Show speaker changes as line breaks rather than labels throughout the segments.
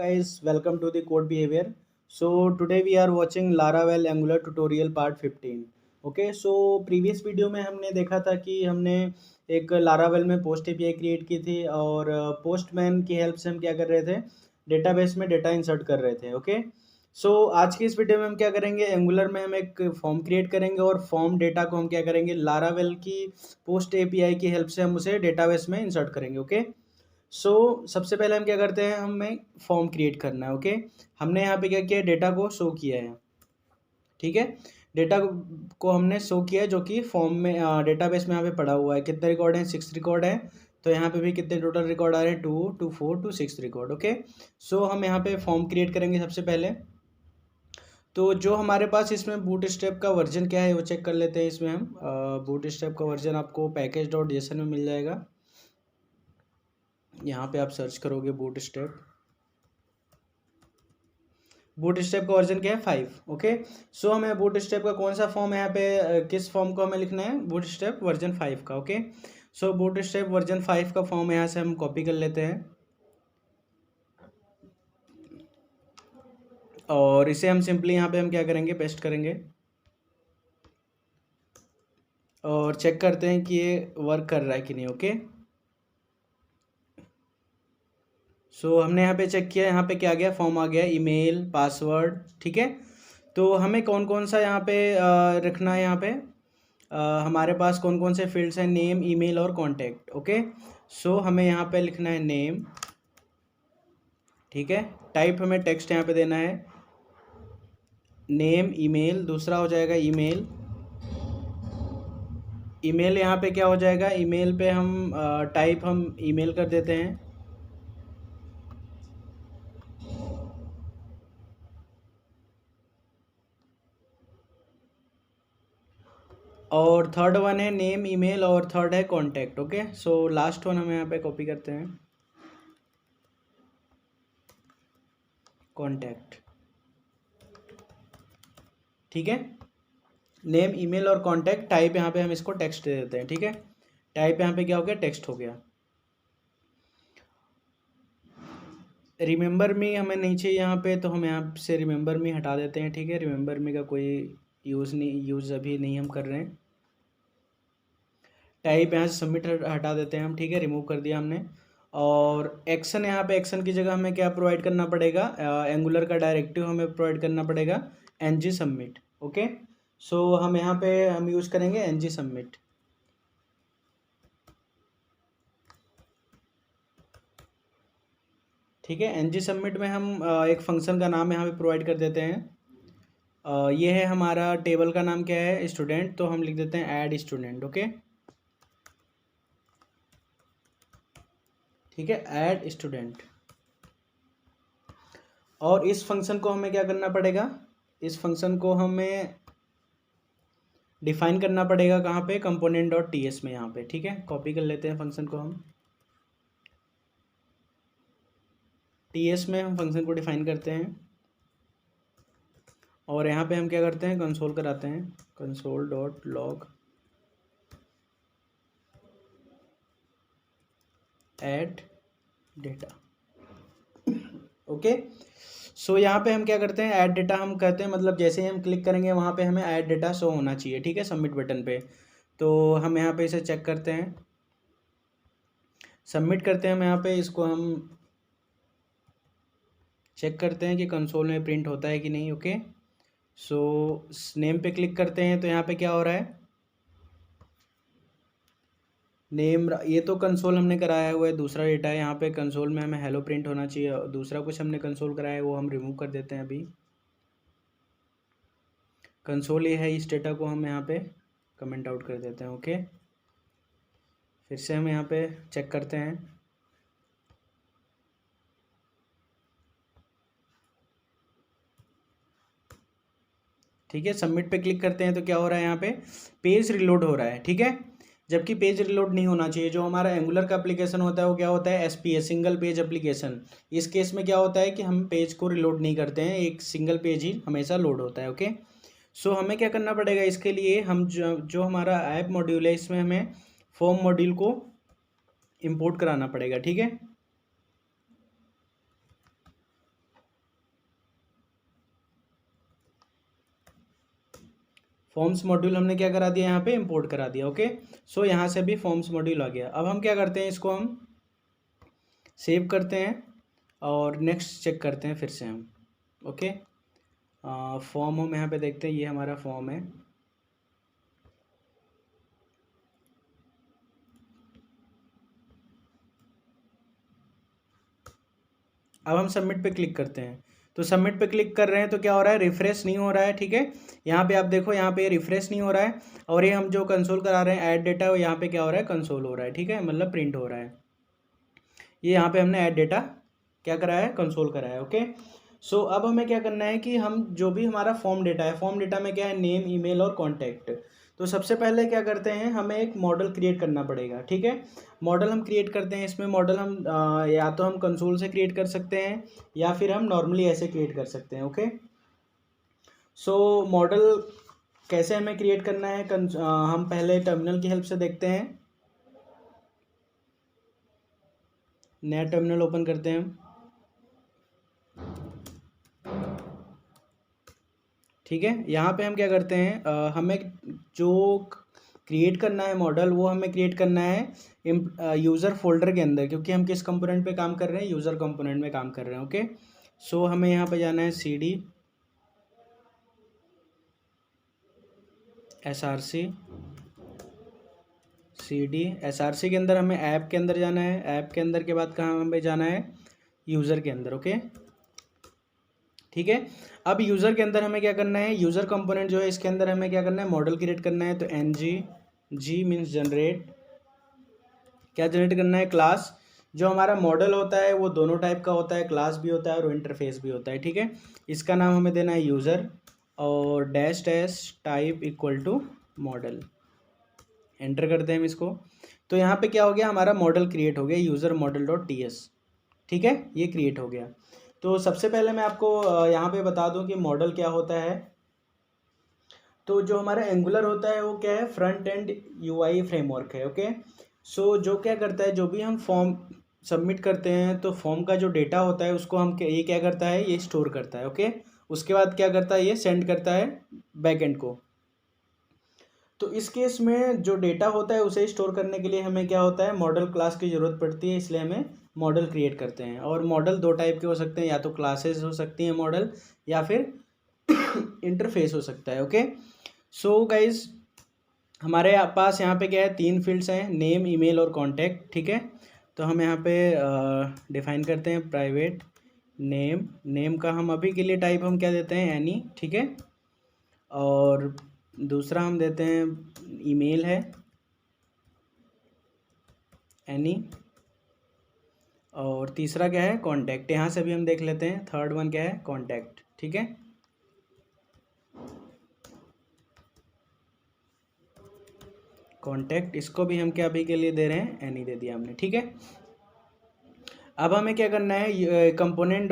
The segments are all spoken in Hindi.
Guys, welcome to the code behavior. So today we are watching Laravel Angular tutorial part 15. Okay so previous video में हमने देखा था कि हमने एक लारावेल में पोस्ट एपीआई क्रिएट की थी और पोस्टमैन की हेल्प से हम क्या कर रहे थे, डेटाबेस में डेटा इंसर्ट कर रहे थे. ओके सो आज की इस वीडियो में हम क्या करेंगे, एंगुलर में हम एक फॉर्म क्रिएट करेंगे और फॉर्म डेटा को हम क्या करेंगे, लारावेल की पोस्ट एपीआई की हेल्प से हम उसे डेटाबेस में इंसर्ट करेंगे. ओके सबसे पहले हम क्या करते हैं, हमें फॉर्म क्रिएट करना है. ओके हमने यहाँ पे क्या किया, डेटा को शो किया है. ठीक है, डेटा को हमने शो किया है जो कि फॉर्म में डेटाबेस में यहाँ पे पड़ा हुआ है. कितने रिकॉर्ड हैं, 6 रिकॉर्ड है. तो यहाँ पे भी कितने टोटल रिकॉर्ड आ रहे हैं, 2 2 4 2 6 रिकॉर्ड. ओके हम यहाँ पे फॉर्म क्रिएट करेंगे सबसे पहले. तो जो हमारे पास इसमें बूट स्टेप का वर्जन क्या है वो चेक कर लेते हैं. इसमें हम बूट स्टेप का वर्जन आपको package.json में मिल जाएगा. यहाँ पे आप सर्च करोगे बूट स्टेप का वर्जन क्या है, 5. ओके हमें बूट स्टेप का कौन सा फॉर्म है, यहाँ पे किस फॉर्म को हमें लिखना है, बूट स्टेप वर्जन 5 का. ओके बूट स्टेप वर्जन 5 का फॉर्म यहाँ से हम कॉपी कर लेते हैं और इसे हम सिंपली यहाँ पे हम क्या करेंगे, पेस्ट करेंगे और चेक करते हैं कि ये वर्क कर रहा है कि नहीं. ओके हमने यहाँ पे चेक किया, यहाँ पे क्या आ गया, फॉर्म आ गया, ईमेल, पासवर्ड. ठीक है, तो हमें कौन कौन सा यहाँ पे रखना है, यहाँ पे हमारे पास कौन कौन से फील्ड्स हैं, नेम, ईमेल और कॉन्टैक्ट. ओके हमें यहाँ पे लिखना है नेम. ठीक है, टाइप हमें टेक्स्ट यहाँ पे देना है, नेम, ईमेल, दूसरा हो जाएगा ईमेल. ईमेल यहाँ पे क्या हो जाएगा, ईमेल पे हम टाइप हम ईमेल कर देते हैं. और थर्ड वन है नेम, ईमेल और थर्ड है कॉन्टैक्ट. ओके लास्ट वन हम यहाँ पे कॉपी करते हैं, कॉन्टैक्ट. ठीक है, नेम, ईमेल और कॉन्टैक्ट. टाइप यहाँ पे हम इसको टेक्स्ट दे देते हैं. ठीक है, टाइप यहाँ पे क्या हो गया, टेक्स्ट हो गया. रिमेंबर मी हमें नहीं चाहिए यहाँ पे, तो हम यहाँ से रिमेंबर मी हटा देते हैं. ठीक है, रिमेंबर मी का कोई यूज़ अभी नहीं हम कर रहे हैं. टाइप यहाँ से सबमिट हटा देते हैं हम. ठीक है, रिमूव कर दिया हमने. और एक्शन, यहाँ पे एक्शन की जगह हमें क्या प्रोवाइड करना पड़ेगा, एंगुलर का डायरेक्टिव हमें प्रोवाइड करना पड़ेगा, ng सबमिट. ओके हम यहाँ पे हम यूज़ करेंगे ng सबमिट. ठीक है, ng सबमिट में हम एक फंक्शन का नाम यहाँ पे प्रोवाइड कर देते हैं. ये है हमारा टेबल का नाम, क्या है, स्टूडेंट. तो हम लिख देते हैं ऐड स्टूडेंट. ओके ठीक है, ऐड स्टूडेंट. और इस फंक्शन को हमें क्या करना पड़ेगा, इस फंक्शन को हमें डिफाइन करना पड़ेगा कहाँ पे, component.ts में यहाँ पे. ठीक है, कॉपी कर लेते हैं फंक्शन को हम, ts में हम फंक्शन को डिफाइन करते हैं और यहाँ पे हम क्या करते हैं, कंसोल कराते हैं, console.log ऐड डेटा. ओके यहाँ पे हम क्या करते हैं, ऐड डेटा हम कहते हैं, मतलब जैसे ही हम क्लिक करेंगे वहाँ पे हमें ऐड डेटा शो होना चाहिए. ठीक है, सबमिट बटन पे. तो हम यहाँ पे इसे चेक करते हैं, सबमिट करते हैं. हम यहाँ पे इसको हम चेक करते हैं कि कंसोल में प्रिंट होता है कि नहीं. ओके नेम पे क्लिक करते हैं तो यहाँ पे क्या हो रहा है, नेम, ये तो कंसोल हमने कराया हुआ है, दूसरा डेटा है. यहाँ पे कंसोल में हमें हेलो प्रिंट होना चाहिए, दूसरा कुछ हमने कंसोल कराया है वो हम रिमूव कर देते हैं. अभी कंसोल ये है, इस डेटा को हम यहाँ पे कमेंट आउट कर देते हैं. ओके फिर से हम यहाँ पे चेक करते हैं. ठीक है, सबमिट पे क्लिक करते हैं तो क्या हो रहा है, यहाँ पे पेज रिलोड हो रहा है. ठीक है, जबकि पेज रिलोड नहीं होना चाहिए. जो हमारा एंगुलर का एप्लीकेशन होता है वो क्या होता है, एसपीए, सिंगल पेज एप्लीकेशन. इस केस में क्या होता है कि हम पेज को रिलोड नहीं करते हैं, एक सिंगल पेज ही हमेशा लोड होता है. ओके हमें क्या करना पड़ेगा, इसके लिए हम जो हमारा ऐप मॉड्यूल है इसमें हमें फॉर्म मॉड्यूल को इंपोर्ट कराना पड़ेगा. ठीक है, फॉर्म्स मॉड्यूल हमने क्या करा दिया, यहाँ पे इंपोर्ट करा दिया। ओके, सो यहाँ से भी फॉर्म्स मॉड्यूल आ गया। अब हम क्या करते हैं, इसको हम सेव करते हैं और नेक्स्ट चेक करते हैं फिर से हम। ओके, फॉर्म हम यहाँ पे देखते हैं, ये हमारा फॉर्म है। अब हम सबमिट पे क्लिक करते हैं, तो सबमिट पे क्लिक कर रहे हैं तो क्या हो रहा है, रिफ्रेश नहीं हो रहा है। ठीक है, यहाँ पे आप देखो, यहाँ पे रिफ्रेश नहीं हो रहा है, और ये हम जो कंसोल करा रहे हैं ऐड डेटा, यहाँ पे क्या हो रहा है, कंसोल हो रहा है। ठीक है, मतलब प्रिंट हो रहा है। ये यहाँ पे हमने ऐड डेटा क्या कराया है, कंसोल कराया है। ओके, सो अब हमें क्या करना है कि हम जो भी हमारा फॉर्म डेटा है, फॉर्म डेटा में क्या है, नेम, ईमेल और कॉन्टैक्ट। तो सबसे पहले क्या करते हैं, हमें एक मॉडल क्रिएट करना पड़ेगा। ठीक है, मॉडल हम क्रिएट करते हैं। इसमें मॉडल हम या तो हम कंसोल से क्रिएट कर सकते हैं या फिर हम नॉर्मली ऐसे क्रिएट कर सकते हैं। ओके, सो मॉडल कैसे हमें क्रिएट करना है, हम पहले टर्मिनल की हेल्प से देखते हैं। नया टर्मिनल ओपन करते हैं हम। ठीक है, यहाँ पे हम क्या करते हैं, हमें जो क्रिएट करना है मॉडल, वो हमें क्रिएट करना है यूज़र फोल्डर के अंदर, क्योंकि हम किस कंपोनेंट पे काम कर रहे हैं, यूज़र कंपोनेंट में काम कर रहे हैं। ओके, सो हमें यहाँ पे जाना है CD SRC, CD SRC के अंदर हमें ऐप के अंदर जाना है। ऐप के अंदर के बाद कहाँ हमें जाना है, यूज़र के अंदर। ओके, ठीक है, अब यूज़र के अंदर हमें क्या करना है, यूज़र कंपोनेंट जो है इसके अंदर हमें क्या करना है, मॉडल क्रिएट करना है। तो NG मीन्स जनरेट, क्या जनरेट करना है, क्लास। जो हमारा मॉडल होता है वो दोनों टाइप का होता है, क्लास भी होता है और इंटरफेस भी होता है। ठीक है, इसका नाम हमें देना है यूज़र, और dash dash type equal to model. Enter करते हैं हम इसको, तो यहाँ पे क्या हो गया, हमारा मॉडल क्रिएट हो गया, यूज़र मॉडल डॉट TS। ठीक है, ये क्रिएट हो गया। तो सबसे पहले मैं आपको यहाँ पे बता दूं कि मॉडल क्या होता है। तो जो हमारा एंगुलर होता है वो क्या है, फ्रंट एंड UI फ्रेमवर्क है। ओके, सो जो क्या करता है, जो भी हम फॉर्म सबमिट करते हैं तो फॉर्म का जो डेटा होता है उसको हम ये क्या करता है, ये स्टोर करता है। ओके, उसके बाद क्या करता है, ये सेंड करता है बैकएंड को। तो इस केस में जो डेटा होता है उसे स्टोर करने के लिए हमें क्या होता है, मॉडल क्लास की ज़रूरत पड़ती है, इसलिए हमें मॉडल क्रिएट करते हैं। और मॉडल दो टाइप के हो सकते हैं, या तो क्लासेस हो सकती हैं मॉडल, या फिर इंटरफेस हो सकता है। ओके, सो गाइज हमारे पास यहाँ पे क्या है, 3 फील्ड्स हैं, नेम, ईमेल और कॉन्टैक्ट। ठीक है, तो हम यहाँ पे डिफाइन करते हैं प्राइवेट नेम। नेम का हम अभी के लिए टाइप हम क्या देते हैं, एनी। ठीक है, और दूसरा हम देते हैं ईमेल है, एनी, और तीसरा क्या है, कॉन्टैक्ट। यहाँ से भी हम देख लेते हैं, थर्ड वन क्या है, कॉन्टैक्ट। ठीक है, कॉन्टैक्ट, इसको भी हम क्या अभी के लिए दे रहे हैं, एनी दे दिया हमने। ठीक है, अब हमें क्या करना है, कंपोनेंट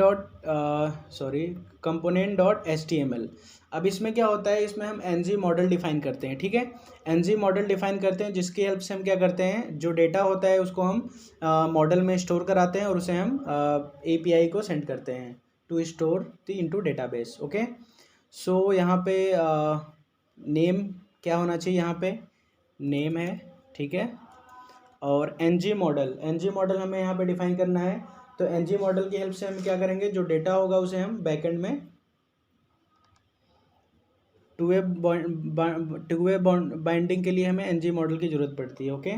डॉट HTML। अब इसमें क्या होता है, इसमें हम NG मॉडल डिफाइन करते हैं। ठीक है, NG मॉडल डिफाइन करते हैं, जिसकी हेल्प से हम क्या करते हैं, जो डेटा होता है उसको हम मॉडल में स्टोर कराते हैं, और उसे हम API को सेंड करते हैं to store into database. Okay, so यहाँ पे नेम क्या होना चाहिए, यहाँ पे नेम है। ठीक है, और NG मॉडल हमें यहाँ पे डिफाइन करना है। तो NG मॉडल की हेल्प से हम क्या करेंगे, जो डेटा होगा उसे हम बैकएंड में टू वे बाइंडिंग के लिए हमें NG मॉडल की ज़रूरत पड़ती है। ओके,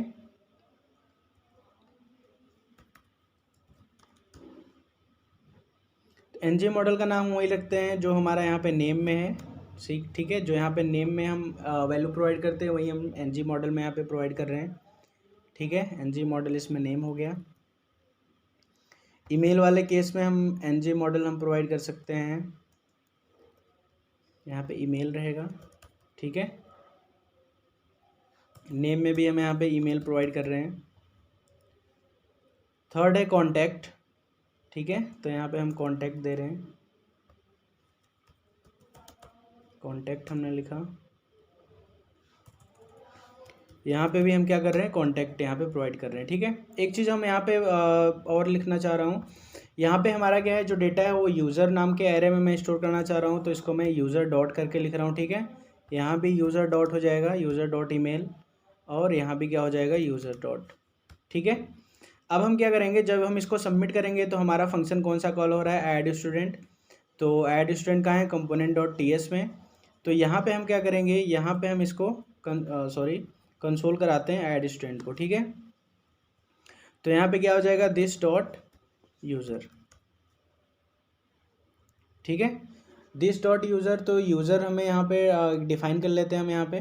NG मॉडल का नाम वही रखते हैं जो हमारा यहाँ पे नेम में है। ठीक है, जो यहाँ पे नेम में हम वैल्यू प्रोवाइड करते हैं वही हम NG मॉडल में यहाँ पे प्रोवाइड कर रहे हैं। ठीक है, NG मॉडल इसमें नेम हो गया। ईमेल वाले केस में हम NG मॉडल हम प्रोवाइड कर सकते हैं, यहाँ पे ईमेल रहेगा। ठीक है, नेम में भी हम यहाँ पे ईमेल प्रोवाइड कर रहे हैं। थर्ड है कॉन्टैक्ट। ठीक है, तो यहाँ पे हम कॉन्टैक्ट दे रहे हैं, कॉन्टैक्ट हमने लिखा। यहाँ पे भी हम क्या कर रहे हैं, कॉन्टैक्ट यहाँ पे प्रोवाइड कर रहे हैं। ठीक है, एक चीज़ हम यहाँ पे और लिखना चाह रहा हूँ, यहाँ पे हमारा क्या है, जो डेटा है वो यूज़र नाम के एरे में मैं स्टोर करना चाह रहा हूँ, तो इसको मैं यूज़र डॉट करके लिख रहा हूँ। ठीक है, यहाँ भी यूज़र डॉट हो जाएगा, यूज़र डॉट ईमेल, और यहाँ भी क्या हो जाएगा, यूज़र डॉट। ठीक है, अब हम क्या करेंगे, जब हम इसको सबमिट करेंगे तो हमारा फंक्शन कौन सा कॉल हो रहा है, ऐड स्टूडेंट। तो ऐड स्टूडेंट कहाँ है, कंपोनेंट डॉट टी एस में। तो यहाँ पे हम क्या करेंगे, यहाँ पे हम इसको कंसोल कराते हैं ऐड स्टूडेंट को। ठीक है, तो यहाँ पे क्या हो जाएगा, दिस डॉट यूज़र। ठीक है, दिस डॉट यूज़र, तो यूज़र हमें यहाँ पे डिफाइन कर लेते हैं हम यहाँ पे।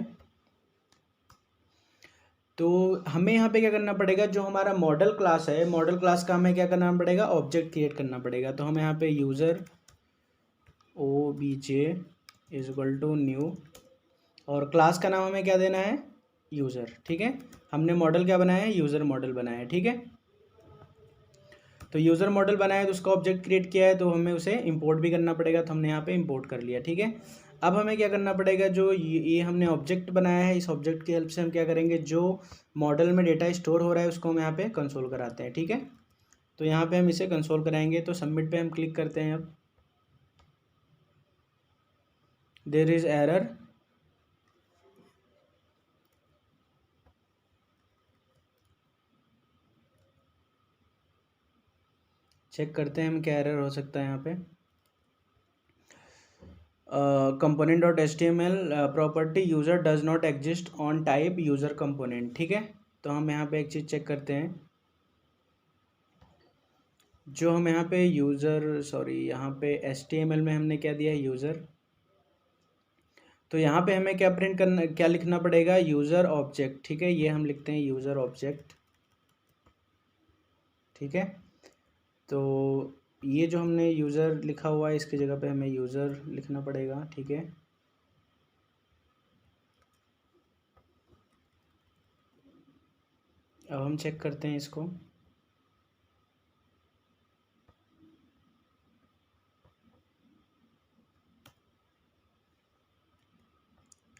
तो हमें यहाँ पे क्या करना पड़ेगा, जो हमारा मॉडल क्लास है, मॉडल क्लास का हमें क्या करना पड़ेगा, ऑब्जेक्ट क्रिएट करना पड़ेगा। तो हम यहाँ पे user obj is equal to new, और क्लास का नाम हमें क्या देना है, यूज़र। ठीक है, हमने मॉडल क्या बनाया है, यूज़र मॉडल बनाया है। ठीक है, तो यूज़र मॉडल बनाया तो उसका ऑब्जेक्ट क्रिएट किया है, तो हमें उसे इंपोर्ट भी करना पड़ेगा, तो हमने यहाँ पे इंपोर्ट कर लिया। ठीक है, अब हमें क्या करना पड़ेगा, जो ये हमने ऑब्जेक्ट बनाया है, इस ऑब्जेक्ट की हेल्प से हम क्या करेंगे, जो मॉडल में डेटा स्टोर हो रहा है उसको हम यहाँ पे कंसोल कराते हैं। ठीक है, तो यहाँ पे हम इसे कंसोल कराएंगे। तो सबमिट पे हम क्लिक करते हैं। अब देयर इज़ एरर, चेक करते हैं हम क्या एरर हो सकता है यहाँ पे। Component dot h t m l property user does not exist on type user component. ठीक है, तो हम यहाँ पे एक चीज़ चेक करते हैं, जो हम यहाँ पे यहाँ पे एच टी एम एल में हमने क्या दिया है, यूज़र। तो यहाँ पे हमें क्या प्रिंट करना, क्या लिखना पड़ेगा, यूज़र ऑब्जेक्ट। ठीक है, ये हम लिखते हैं यूज़र ऑब्जेक्ट। ठीक है, तो ये जो हमने यूज़र लिखा हुआ है इसकी जगह पे हमें यूज़र लिखना पड़ेगा। ठीक है, अब हम चेक करते हैं इसको।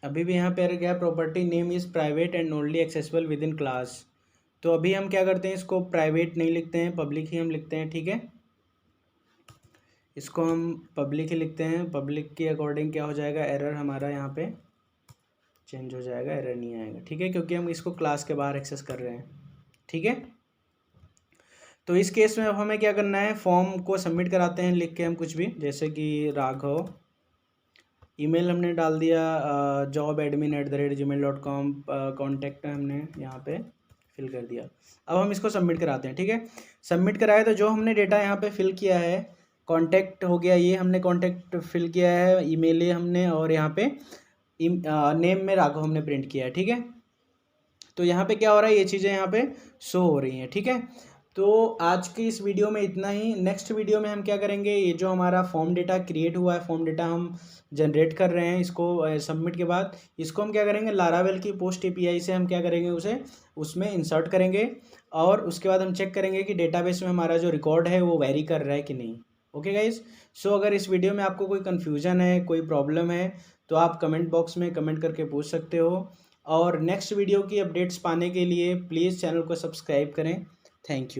अभी भी यहाँ पे क्या, property name is private and only accessible with in class. तो अभी हम क्या करते हैं, इसको प्राइवेट नहीं लिखते हैं, पब्लिक ही हम लिखते हैं। ठीक है, इसको हम पब्लिक ही लिखते हैं। पब्लिक के अकॉर्डिंग क्या हो जाएगा, एरर हमारा यहाँ पे चेंज हो जाएगा, एरर नहीं आएगा। ठीक है, क्योंकि हम इसको क्लास के बाहर एक्सेस कर रहे हैं। ठीक है, तो इस केस में अब हमें क्या करना है, फॉर्म को सबमिट कराते हैं लिख के हम कुछ भी, जैसे कि राघव, ईमेल हमने डाल दिया job@gmail.com, कॉन्टैक्ट हमने यहाँ पे फिल कर दिया। अब हम इसको सबमिट कराते हैं। ठीक है, सबमिट कराया तो जो हमने डेटा यहाँ पे फिल किया है, कॉन्टैक्ट हो गया, ये हमने कॉन्टैक्ट फिल किया है, ईमेल ये हमने, और यहाँ पे नेम में राघव हमने प्रिंट किया है। ठीक है, तो यहाँ पे क्या हो रहा है, ये चीज़ें यहाँ पे शो हो रही हैं। ठीक है, तो आज की इस वीडियो में इतना ही। नेक्स्ट वीडियो में हम क्या करेंगे, ये जो हमारा फॉर्म डेटा क्रिएट हुआ है, फॉर्म डेटा हम जनरेट कर रहे हैं, इसको सबमिट के बाद इसको हम क्या करेंगे, लारावेल की पोस्ट एपीआई से हम क्या करेंगे, उसे उसमें इंसर्ट करेंगे, और उसके बाद हम चेक करेंगे कि डेटाबेस में हमारा जो रिकॉर्ड है वो वेरी कर रहा है कि नहीं। ओके गाइज, सो अगर इस वीडियो में आपको कोई कन्फ्यूज़न है, कोई प्रॉब्लम है, तो आप कमेंट बॉक्स में कमेंट करके पूछ सकते हो। और नेक्स्ट वीडियो की अपडेट्स पाने के लिए प्लीज़ चैनल को सब्सक्राइब करें। Thank you.